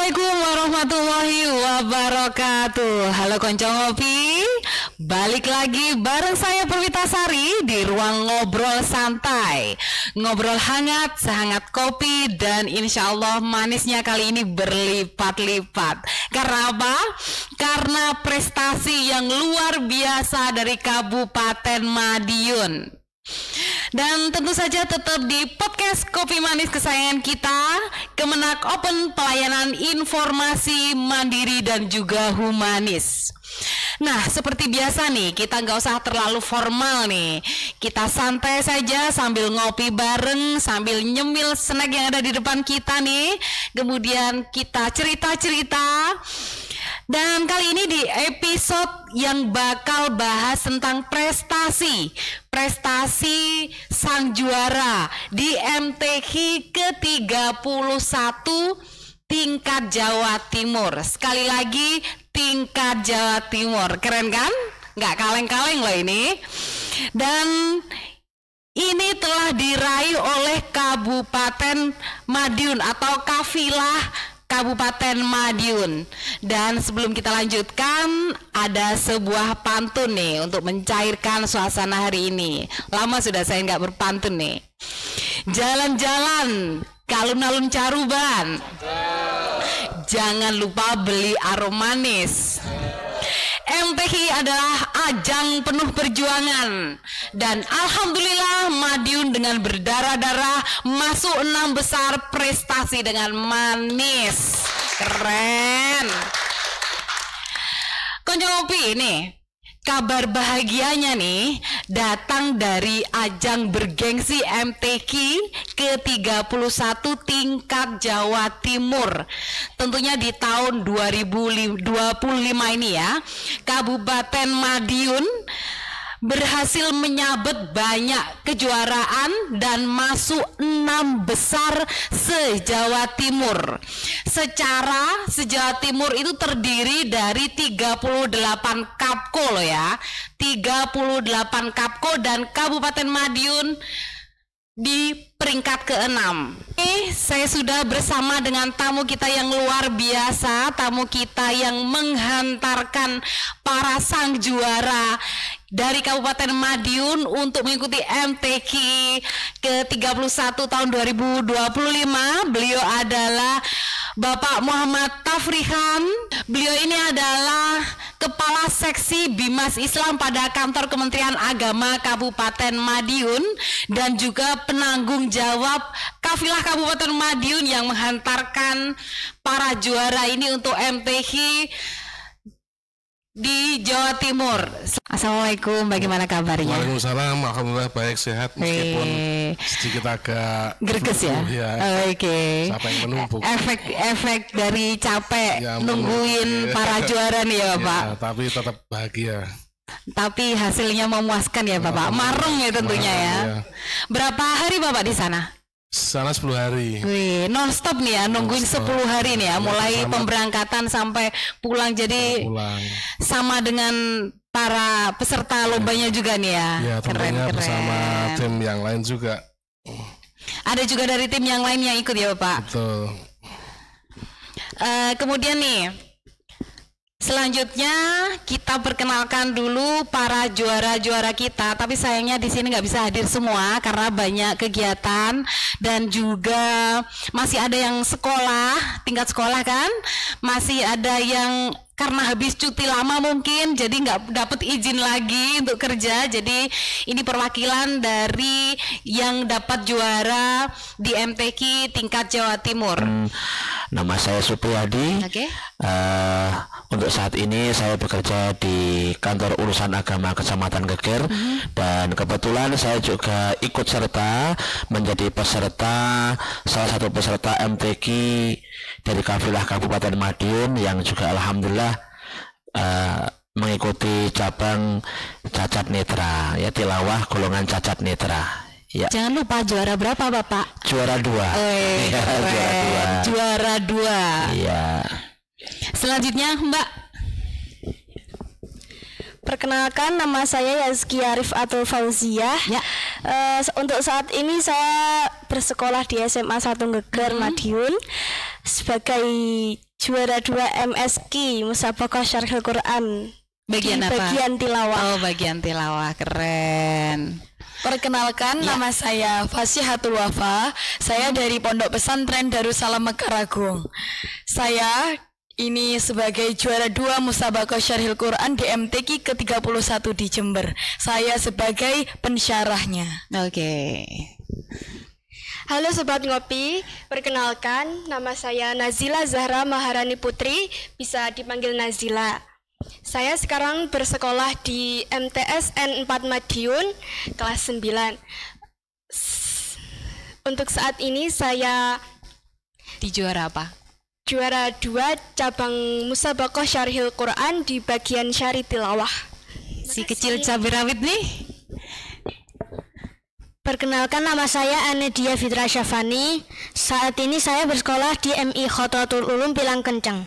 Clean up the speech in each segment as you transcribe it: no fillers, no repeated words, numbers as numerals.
Assalamualaikum warahmatullahi wabarakatuh. Halo konco ngopi, balik lagi bareng saya Perwitasari di ruang ngobrol santai. Ngobrol hangat, sehangat kopi, dan insya Allah manisnya kali ini berlipat-lipat. Karena apa? Karena prestasi yang luar biasa dari Kabupaten Madiun. Dan tentu saja tetap di podcast Kopi Manis kesayangan kita, Kemenak Open, pelayanan informasi mandiri dan juga humanis. Nah, seperti biasa nih, kita nggak usah terlalu formal nih. Kita santai saja sambil ngopi bareng, sambil nyemil snack yang ada di depan kita nih. Kemudian kita cerita-cerita. Dan kali ini di episode yang bakal bahas tentang prestasi sang juara di MTQ ke-31 tingkat Jawa Timur. Sekali lagi, tingkat Jawa Timur. Keren kan? Nggak kaleng-kaleng loh ini. Dan ini telah diraih oleh Kabupaten Madiun atau Kafilah Kabupaten Madiun. Dan sebelum kita lanjutkan, ada sebuah pantun nih untuk mencairkan suasana hari ini. Lama sudah saya nggak berpantun nih. Jalan-jalan ke alun-alun Caruban, jangan lupa beli arom manis. MTQ adalah ajang penuh perjuangan, dan alhamdulillah Madiun dengan berdarah-darah masuk 6 besar prestasi dengan manis. Keren. Konco ngopi nih, kabar bahagianya nih datang dari ajang bergengsi MTQ ke-31 tingkat Jawa Timur. Tentunya di tahun 2025 ini ya, Kabupaten Madiun berhasil menyabet banyak kejuaraan dan masuk 6 besar se-Jawa Timur. Secara se-Jawa Timur itu terdiri dari 38 Kapko loh ya, 38 Kapko, dan Kabupaten Madiun di peringkat ke-6. Saya sudah bersama dengan tamu kita yang luar biasa, tamu kita yang menghantarkan para sang juara dari Kabupaten Madiun untuk mengikuti MTQ ke-31 tahun 2025. Beliau adalah Bapak Muhammad Tafrihan. Beliau ini adalah Kepala Seksi Bimas Islam pada Kantor Kementerian Agama Kabupaten Madiun dan juga penanggung jawab Kafilah Kabupaten Madiun yang menghantarkan para juara ini untuk MTQ di Jawa Timur. Assalamualaikum, bagaimana kabarnya? Waalaikumsalam, alhamdulillah baik, sehat, meskipun sedikit agak greges ya. Oke. Capek yang menumpuk. Efek dari capek ya, nungguin para juara nih ya, Pak. Ya, tapi tetap bahagia. Tapi hasilnya memuaskan ya, Bapak. Marem ya tentunya ya. Berapa hari Bapak di sana? Sana 10 hari. Wih, non-stop nih ya, nungguin 10 hari nih ya, mulai pemberangkatan sampai pulang. Jadi sama dengan para peserta lombanya juga nih ya. Ya, tentunya bersama tim yang lain juga. Ada juga dari tim yang lain yang ikut ya Bapak? Betul. Kemudian nih, selanjutnya kita perkenalkan dulu para juara-juara kita. Tapi sayangnya di sini nggak bisa hadir semua karena banyak kegiatan dan juga masih ada yang sekolah, tingkat sekolah kan, masih ada yang karena habis cuti lama mungkin jadi nggak dapat izin lagi untuk kerja. Jadi ini perwakilan dari yang dapat juara di MTQ tingkat Jawa Timur. Nama saya Supriyadi. Untuk saat ini saya bekerja di Kantor Urusan Agama Kecamatan Geger, dan kebetulan saya juga ikut serta menjadi peserta, salah satu peserta MTQ dari Kafilah Kabupaten Madiun yang juga alhamdulillah mengikuti cabang cacat netra, ya, tilawah golongan cacat netra. Ya. Jangan lupa juara berapa Bapak? Juara 2. Juara 2. Iya. Selanjutnya Mbak. Perkenalkan, nama saya Yazki Arif Atul Fauzia. Ya. Untuk saat ini saya bersekolah di SMA 1 Geger Madiun sebagai juara 2 MSQ Musabaqah Syarhil Quran. Bagian apa? Bagian tilawah. Oh, bagian tilawah. Keren. Perkenalkan, nama saya Fasihatul Wafa. Saya dari Pondok Pesantren Darussalam Mekkaragung. Saya ini sebagai juara 2 Musabaqah Syarhil Quran di MTQ ke-31 di Jember. Saya sebagai pensyarahnya. Oke. Halo Sobat Ngopi, perkenalkan nama saya Nazila Zahra Maharani Putri, bisa dipanggil Nazila. Saya sekarang bersekolah di MTSN 4 Madiun, kelas 9. Untuk saat ini saya Di juara apa? juara 2 cabang Musabaqah Syarhil Quran di bagian syari tilawah. Si kecil cabai rawit nih. Perkenalkan, nama saya Anedia Fitra Syafani. Saat ini saya bersekolah di MI Khototul Ulum Pilang Kenceng.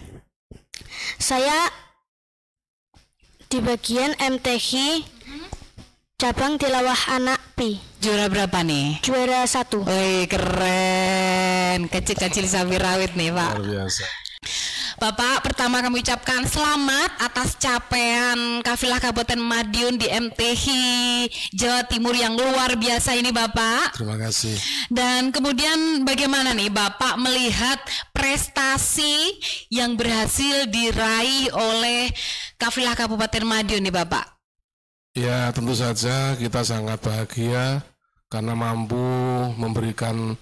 Saya di bagian MTQ cabang tilawah anak Pi. Juara berapa nih? Juara 1. Wih, keren. Kecil-kecil cabai rawit nih, Pak. Luar biasa. Bapak, pertama kami ucapkan selamat atas capaian Kafilah Kabupaten Madiun di MTQ Jawa Timur yang luar biasa ini, Bapak. Terima kasih. Dan kemudian bagaimana nih Bapak melihat prestasi yang berhasil diraih oleh Kafilah Kabupaten Madiun nih, Bapak? Ya, tentu saja kita sangat bahagia karena mampu memberikan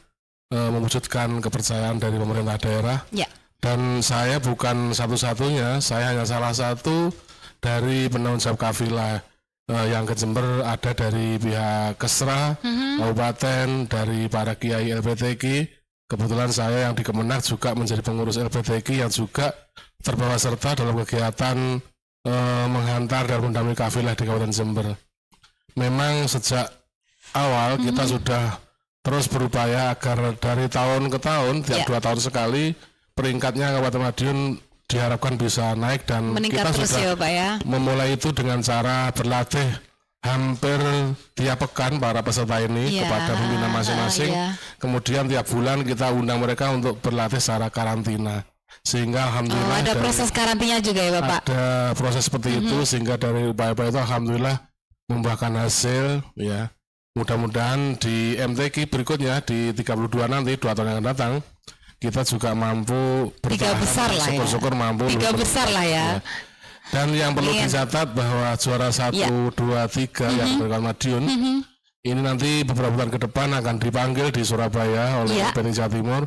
mewujudkan kepercayaan dari pemerintah daerah. Ya. Dan saya bukan satu-satunya, saya hanya salah satu dari penanggung jawab kafilah yang ke Jember. Ada dari pihak Kesra, Kabupaten, dari para kiai LPTQ. Kebetulan saya yang di Kemenak juga menjadi pengurus LPTQ yang juga terbawa serta dalam kegiatan menghantar dan mendampingi kafilah di Kabupaten Jember. Memang sejak awal kita sudah terus berupaya agar dari tahun ke tahun, tiap 2 tahun sekali, peringkatnya Kabupaten Madiun diharapkan bisa naik dan Meningkat kita terus sudah ya, Pak ya. memulai itu dengan cara berlatih hampir tiap pekan para peserta ini kepada pimpinan masing-masing. Kemudian tiap bulan kita undang mereka untuk berlatih secara karantina. Sehingga alhamdulillah ada proses karantina juga ya, Bapak. Ada proses seperti itu sehingga dari upaya-upaya itu alhamdulillah membuahkan hasil ya. Mudah-mudahan di MTQ berikutnya di 32 nanti 2 tahun yang akan datang kita juga mampu Tiga besar lah ya. syukur-syukur mampu. Tiga besar lah ya. Dan yang perlu dicatat bahwa juara 1, 2, 3 yang berkat Madiun ini nanti beberapa bulan ke depan akan dipanggil di Surabaya oleh PTI Jawa Timur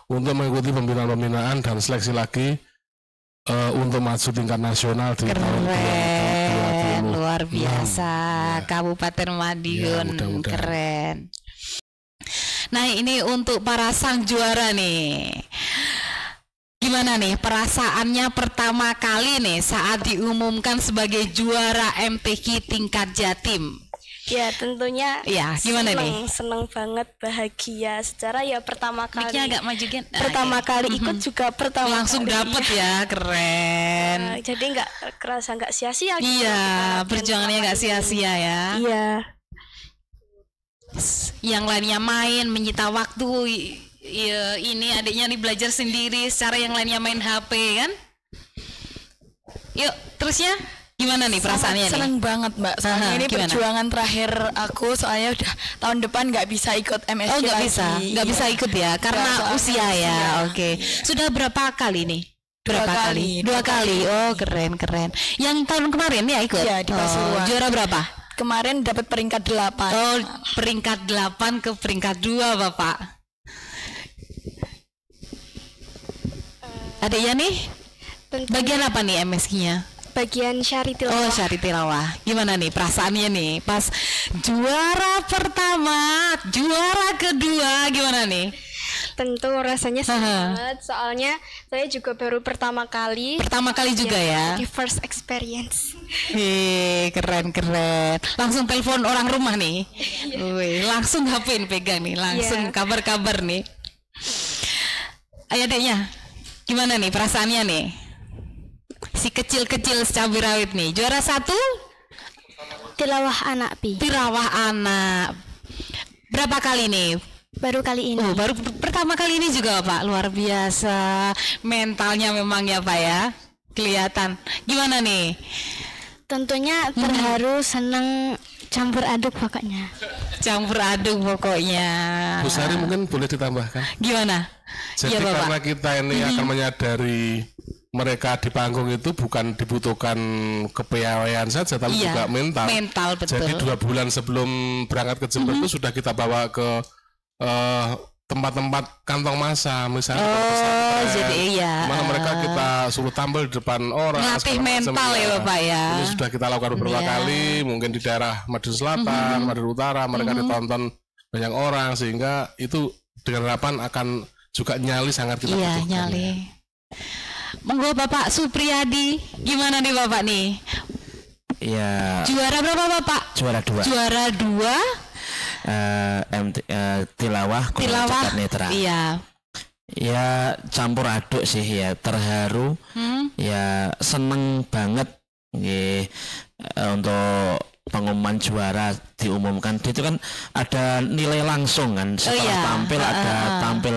untuk mengikuti pembinaan-pembinaan dan seleksi lagi untuk maju tingkat nasional di tahun 2020. Luar biasa, Kabupaten Madiun, mudah-mudahan. keren. Nah, ini untuk para sang juara nih. Gimana nih perasaannya pertama kali nih saat diumumkan sebagai juara MTQ tingkat Jatim? Ya, tentunya gimana nih? Seneng banget, bahagia. Secara ya pertama kali. Mic-nya agak maju kan? Pertama kali ikut juga pertama langsung kali. dapet ya, keren. Jadi nggak kerasa, nggak sia-sia. Iya, perjuangannya nggak sia-sia ya. Iya. Yang lainnya main menyita waktu, ya, ini adiknya nih belajar sendiri, secara yang lainnya main HP kan. Yuk terusnya gimana nih perasaannya? Seneng banget Mbak, soalnya ini gimana? perjuangan terakhir aku, soalnya udah tahun depan nggak bisa ikut MSQ Oh nggak lagi. bisa, nggak bisa ikut ya karena usia ya. Oke. Sudah berapa kali nih? Berapa kali? 2 kali. Oh keren. Yang tahun kemarin ya ikut? Iya, di Pasuruan. Juara berapa? Kemarin dapat peringkat 8. Oh, peringkat 8 ke peringkat 2, Bapak. Adiknya nih? Bagian apa nih MSQ-nya? Bagian syari tilawah. Oh, syari tilawah. Gimana nih perasaannya nih pas juara pertama, juara kedua, gimana nih? Tentu rasanya senang banget, soalnya saya juga baru pertama kali. Pertama kali juga ya? Di first experience. Keren. Langsung telepon orang rumah nih. Wih, langsung HP pegang nih, langsung kabar-kabar nih. Ayo adeknya, gimana nih perasaannya nih? Si kecil-kecil cabai rawit nih, juara 1? Tilawah anak Pi. Tilawah anak. Berapa kali nih Baru kali ini. Oh, baru pertama kali ini juga Pak. Luar biasa. Mentalnya memang ya Pak ya. Kelihatan. Gimana nih? Tentunya terharu, senang, campur aduk pokoknya. Campur aduk pokoknya. Bu Sari mungkin boleh ditambahkan. Gimana? Jadi Iya, Bapak. karena kita ini akan menyadari mereka di panggung itu bukan dibutuhkan kepiawaian saja, tapi Iya, juga mental. mental, betul. Jadi 2 bulan sebelum berangkat ke Jember itu sudah kita bawa ke tempat-tempat kantong masa, misalnya jadi iya. mana mereka kita suruh tampil di depan orang. Ngelatih segala macam, mental ya Bapak ya. Ini sudah kita lakukan beberapa Iya. kali, mungkin di daerah Madiun Selatan, Madiun Utara, mereka ditonton banyak orang, sehingga itu dengan harapan akan juga nyali sangat kita Iya, butuhkan. nyali. Monggo Bapak Supriyadi, gimana nih Bapak nih? Ya, Juara berapa Bapak? juara 2. Juara 2 Tilawah Guru tilawah. Catat Netra. Iya. Ya campur aduk sih ya, terharu, ya seneng banget nggih, untuk pengumuman juara diumumkan. Itu kan ada nilai langsung kan setelah iya. tampil, ada tampil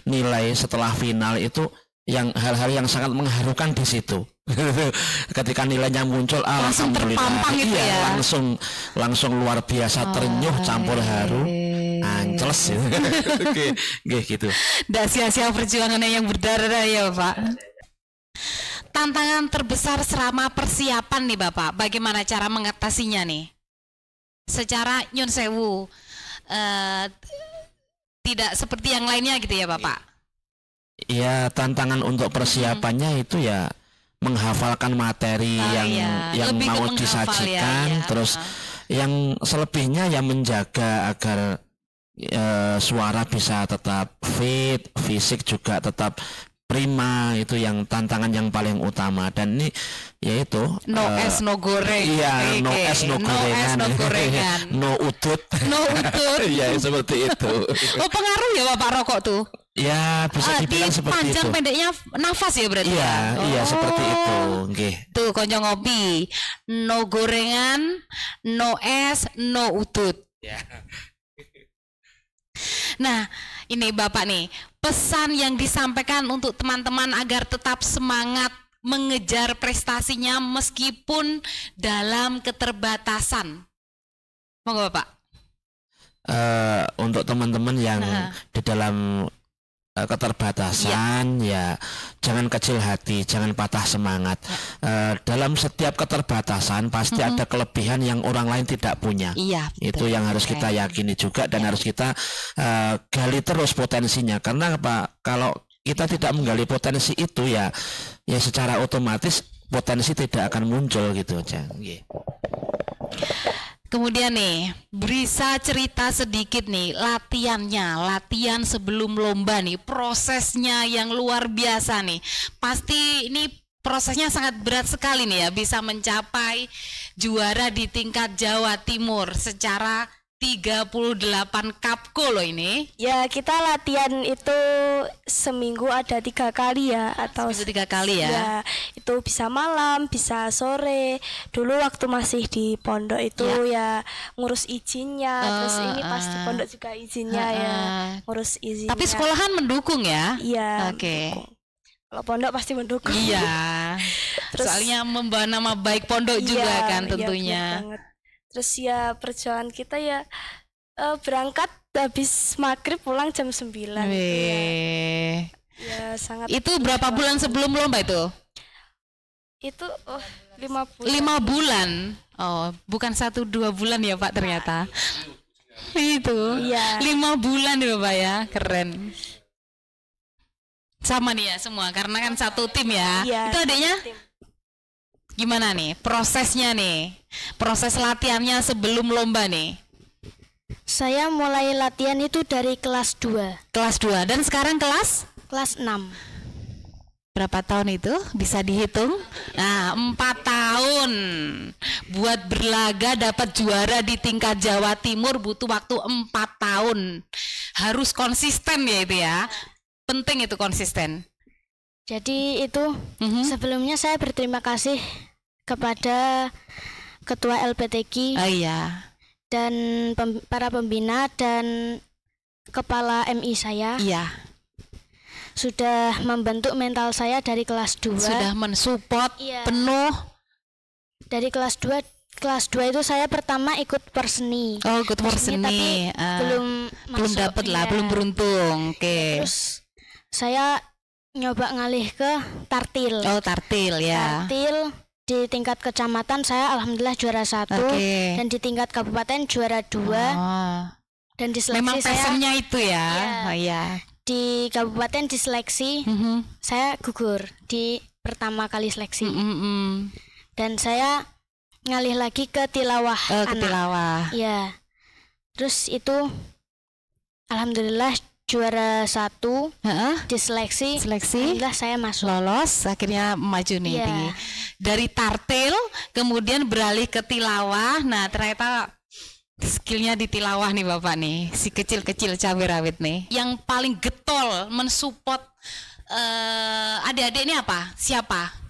nilai setelah final itu, yang hal-hal yang sangat mengharukan di situ. Ketika nilainya muncul, Langsung alhamdulillah, terpampang gitu iya, ya. langsung luar biasa, terenyuh, campur haru, anceles ya. Oke, gitu. Nggak sia-sia perjuangannya yang berdarah ya Pak. Tantangan terbesar selama persiapan nih Bapak, bagaimana cara mengatasinya nih? Secara nyun sewu, tidak seperti yang lainnya gitu ya Bapak? Ya, tantangan untuk persiapannya itu ya menghafalkan materi yang lebih ke mau menghafal disajikan, ya. terus yang selebihnya ya menjaga agar suara bisa tetap fit, fisik juga tetap prima. Itu yang tantangan yang paling utama, dan ini yaitu No es no goreng. iya, no es no gorengan, no gorengan. no udut, No udut. ya seperti itu. Oh, pengaruh ya Bapak rokok tuh? Ya bisa Di dibilang seperti panjang itu. pendeknya nafas ya berarti Iya, ya? iya seperti itu, Oh. nggih. Tuh konco ngopi, no gorengan, no es, no udut. Nah, ini Bapak nih, pesan yang disampaikan untuk teman-teman agar tetap semangat mengejar prestasinya meskipun dalam keterbatasan. Monggo Bapak. Untuk teman-teman yang di dalam keterbatasan, ya jangan kecil hati, jangan patah semangat. Dalam setiap keterbatasan pasti ada kelebihan yang orang lain tidak punya. Iya, Itu yang harus kita yakini juga, dan harus kita gali terus potensinya. Karena apa? Kalau kita tidak menggali potensi itu, ya secara otomatis potensi tidak akan muncul gitu aja. Kemudian nih, bisa cerita sedikit nih latihan sebelum lomba nih, prosesnya yang luar biasa nih. Pasti ini prosesnya sangat berat sekali nih ya, bisa mencapai juara di tingkat Jawa Timur secara 38 kapko loh ini. Ya, kita latihan itu seminggu ada 3 kali ya, atau Seminggu 3 kali ya. Ya, itu bisa malam, bisa sore. Dulu waktu masih di pondok itu ya ngurus izinnya, terus ini pas di pondok juga izinnya ya, ngurus izinnya. Tapi sekolahan mendukung ya? Iya. Oke. Kalau pondok pasti mendukung. Iya. Terus- Soalnya membawa nama baik pondok juga kan tentunya. Iya, benar banget. Terus ya perjuangan kita ya berangkat habis maghrib pulang jam 9 gitu ya. Weh. Ya sangat. Itu berapa bulan sebelum lomba itu? Itu 5 bulan. 5 bulan. Oh, bukan 1-2 bulan ya Pak ternyata. Itu. Iya. 5 bulan ya Pak ya. Keren. Sama nih ya semua karena kan satu tim ya. Iya, Itu adiknya tim. gimana nih prosesnya nih? Proses latihannya sebelum lomba nih. Saya mulai latihan itu dari kelas 2. Kelas 2 dan sekarang kelas Kelas 6. berapa tahun itu? Bisa dihitung? Nah, 4 tahun. Buat berlaga dapat juara di tingkat Jawa Timur butuh waktu 4 tahun. Harus konsisten ya itu ya. Penting itu konsisten. Jadi itu sebelumnya saya berterima kasih kepada Ketua LPTQ Oh iya. dan para pembina dan kepala MI saya. Iya. Sudah membentuk mental saya dari kelas 2. Sudah mensupport Iya. penuh. Dari kelas 2 itu saya pertama ikut perseni. Oh, ikut perseni. Tapi belum masuk, dapat lah, iya. belum beruntung. Oke. Terus saya nyoba ngalih ke tartil. Oh, tartil ya. Tartil di tingkat kecamatan saya alhamdulillah juara 1. Oke. Dan di tingkat kabupaten juara 2. Oh. Dan di seleksi Memang saya passionnya itu ya. Iya. Oh, iya. di kabupaten di seleksi saya gugur di pertama kali seleksi. Dan saya ngalih lagi ke tilawah Ke tilawah. Ya. Terus itu alhamdulillah juara 1 di seleksi. Alhamdulillah saya masuk. Lolos, akhirnya maju nih. Iya. Dari tartil kemudian beralih ke tilawah. Nah, ternyata skillnya di tilawah nih Bapak nih, si kecil-kecil cabai rawit nih. Yang paling getol mensupport adik-adik ini apa? Siapa?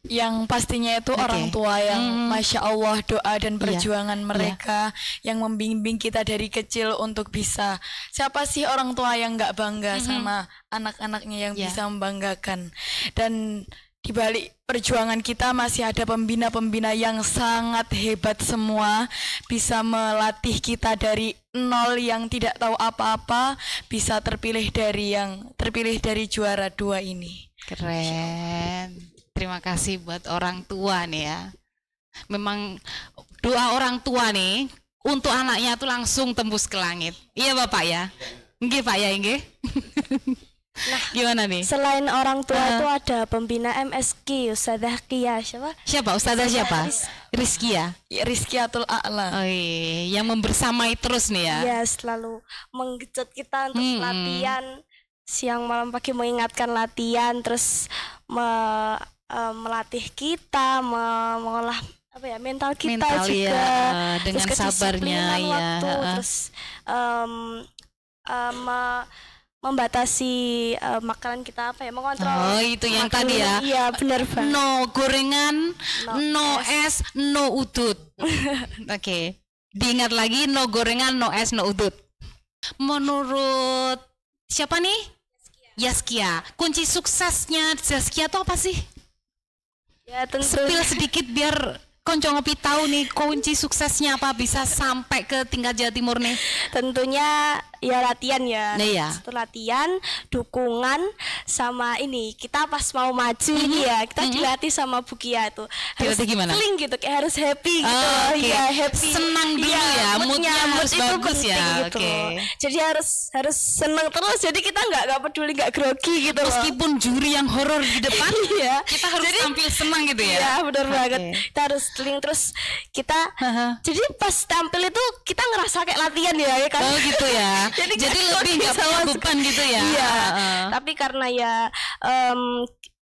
Yang pastinya itu orang tua yang Masya Allah doa dan perjuangan mereka yang membimbing kita dari kecil untuk bisa. Siapa sih orang tua yang nggak bangga sama anak-anaknya yang bisa membanggakan. Dan di balik perjuangan kita masih ada pembina-pembina yang sangat hebat semua, bisa melatih kita dari nol yang tidak tahu apa-apa, bisa terpilih dari juara 2 ini. Keren. Terima kasih buat orang tua nih ya. Memang doa orang tua nih untuk anaknya tuh langsung tembus ke langit. Iya Bapak ya? Nggih Pak ya, nggih. Nah, gimana nih? Selain orang tua itu ada pembina MSQ, Ustazah Kia, Siapa? Ustazah siapa? Rizky ya? Rizkyatul A'la. Oh iya, yang membersamai terus nih ya? Ya, selalu menggenjot kita untuk latihan. Siang malam pagi mengingatkan latihan, terus melatih kita, mengolah mental kita juga. Dengan terus sabarnya ya. Waktu, terus membatasi makanan kita mengontrol. Oh, itu yang tadi ya. Iya, benar banget. No gorengan, no es, no udut. Oke. Diingat lagi, no gorengan, no es, no udut. Menurut siapa nih? Yaskia. Kunci suksesnya Yaskia itu apa sih? Ya, tentu. Spill sedikit biar Konco Ngopi tahu nih kunci suksesnya apa bisa sampai ke tingkat Jawa Timur nih. Tentunya ya latihan ya. Nah, iya. Satu latihan, dukungan, sama ini kita pas mau maju ini ya kita dilatih sama Bu Kia tuh. Harus gimana? Feeling gitu, kayak harus happy gitu. Okay. Ya happy. Senang dulu ya, moodnya harus bagus ya. Gitu. Okay. Jadi harus senang terus. Jadi kita nggak peduli, nggak grogi gitu. Meskipun juri yang horor di depan, kita harus tampil senang gitu ya. Iya benar banget. Kita harus feeling terus kita. Jadi pas tampil itu kita ngerasa kayak latihan ya kan. Oh gitu ya. Jadi lebih nggak punya beban gitu ya. Iya. Tapi karena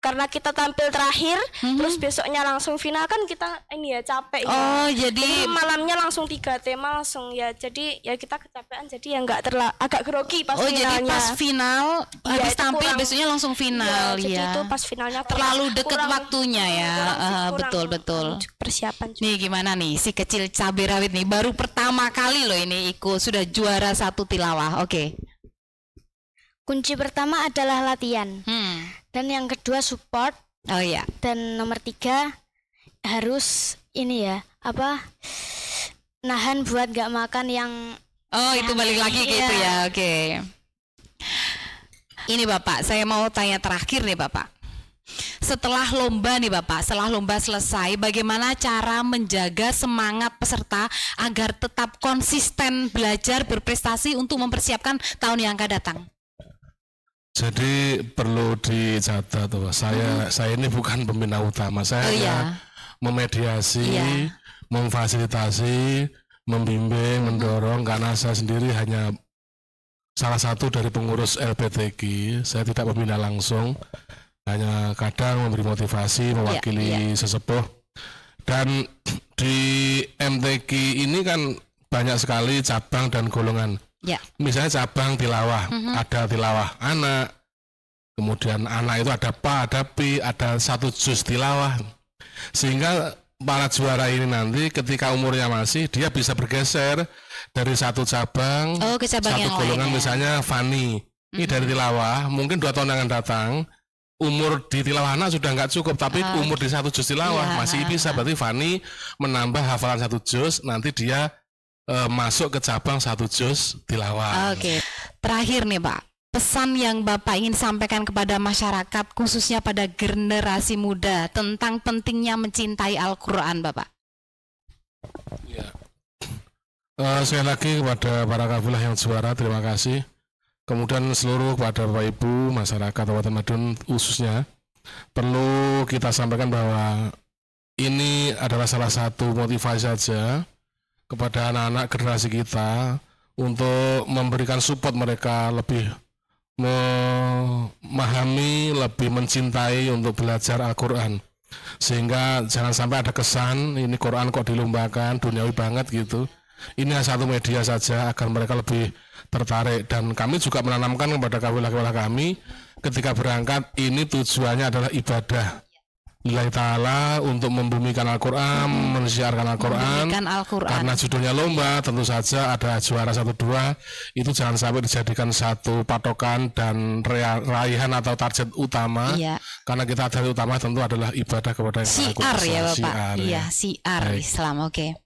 karena kita tampil terakhir, terus besoknya langsung final kan kita ini ya capek. Oh ya. jadi malamnya langsung 3 tema langsung ya. Jadi ya kita kecapean. Jadi ya nggak agak grogi pas finalnya. Jadi pas final habis tampil besoknya langsung final ya. Jadi itu pas finalnya terlalu deket waktunya ya. Betul. Persiapan juga. Nih gimana nih si kecil cabai rawit nih baru pertama kali loh ini ikut sudah juara 1 tilawah. Oke. Kunci pertama adalah latihan. Dan yang kedua support. Oh iya. Dan nomor 3 harus ini ya nahan buat gak makan yang. Oh itu balik lagi gitu ya. Oke. Ini Bapak, saya mau tanya terakhir nih Bapak. Setelah lomba nih Bapak, setelah lomba selesai, bagaimana cara menjaga semangat peserta agar tetap konsisten belajar berprestasi untuk mempersiapkan tahun yang akan datang? Jadi perlu dicatat tuh, saya ini bukan pembina utama, saya memediasi, memfasilitasi, membimbing, mendorong, karena saya sendiri hanya salah satu dari pengurus LPTQ, saya tidak membina langsung, hanya kadang memberi motivasi, mewakili sesepuh. Dan di MTQ ini kan banyak sekali cabang dan golongan. Misalnya cabang tilawah, ada tilawah anak, kemudian anak itu ada pa, ada pi, ada 1 juz tilawah. Sehingga para juara ini nanti ketika umurnya masih, dia bisa bergeser dari satu cabang, ke cabang satu yang golongan lain, misalnya Fani. Ini dari tilawah, mungkin 2 tahun yang akan datang. Umur di tilawah anak sudah nggak cukup, tapi umur di 1 juz tilawah masih bisa. Berarti Fani menambah hafalan 1 juz, nanti dia masuk ke cabang 1 juz tilawah. Oke. Terakhir nih Pak, pesan yang Bapak ingin sampaikan kepada masyarakat, khususnya pada generasi muda, tentang pentingnya mencintai Al-Quran, Bapak. Ya. Sekali lagi kepada para kafilah yang juara, terima kasih. Kemudian seluruh kepada Bapak Ibu, masyarakat Kabupaten Madiun khususnya, perlu kita sampaikan bahwa ini adalah salah satu motivasi saja kepada anak-anak generasi kita untuk memberikan support mereka lebih memahami, lebih mencintai untuk belajar Al-Quran, sehingga jangan sampai ada kesan ini Quran kok dilombakan, duniawi banget gitu. Ini satu media saja agar mereka lebih tertarik, dan kami juga menanamkan kepada kafilah-kafilah kami ketika berangkat ini tujuannya adalah ibadah lillahi ta'ala, untuk membumikan Al-Quran, mensiarkan Al-Quran. Karena judulnya lomba, tentu saja ada juara 1-2, itu jangan sampai dijadikan satu patokan dan raihan atau target utama. Karena kita target utama tentu adalah ibadah kepada yang Maha Kuasa. Siar ya Bapak. Iya, siar Islam. Oke.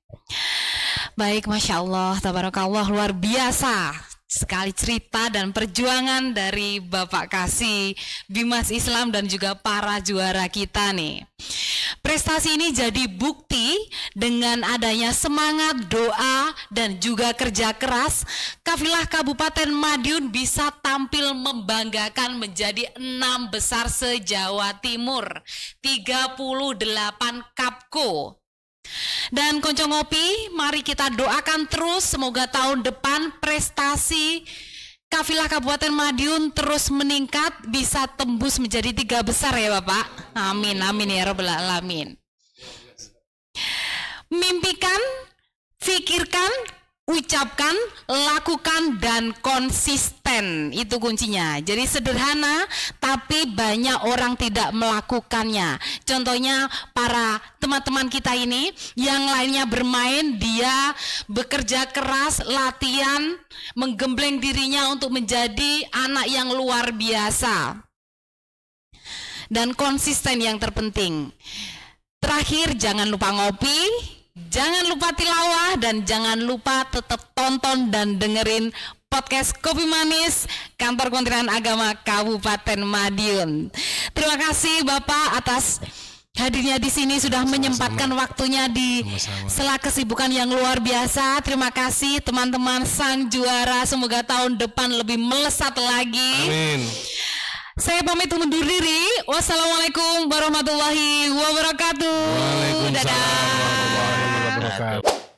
Baik, Masya Allah, tabarakallah, luar biasa sekali cerita dan perjuangan dari Bapak Kasih, Bimas Islam, dan juga para juara kita nih. Prestasi ini jadi bukti dengan adanya semangat, doa, dan juga kerja keras, kafilah Kabupaten Madiun bisa tampil membanggakan menjadi 6 besar se-Jawa Timur, 38 Kapko. Dan Konco Ngopi, mari kita doakan terus semoga tahun depan prestasi kafilah Kabupaten Madiun terus meningkat, bisa tembus menjadi 3 besar ya Bapak. Amin, amin ya Rabbal Alamin. Mimpikan, pikirkan, ucapkan, lakukan, dan konsisten, itu kuncinya. Jadi sederhana tapi banyak orang tidak melakukannya. Contohnya para teman-teman kita ini yang lainnya bermain, dia bekerja keras, latihan, menggembleng dirinya untuk menjadi anak yang luar biasa. Dan konsisten yang terpenting. Terakhir, jangan lupa ngopi, jangan lupa tilawah, dan jangan lupa tetap tonton dan dengerin podcast Kopi Manis Kantor Kementerian Agama Kabupaten Madiun. Terima kasih Bapak atas hadirnya di sini, sudah menyempatkan waktunya di sela kesibukan yang luar biasa. Terima kasih teman-teman sang juara, semoga tahun depan lebih melesat lagi. Amin. Saya pamit undur diri. Wassalamualaikum warahmatullahi wabarakatuh. Waalaikumsalam warahmatullahi wabarakatuh.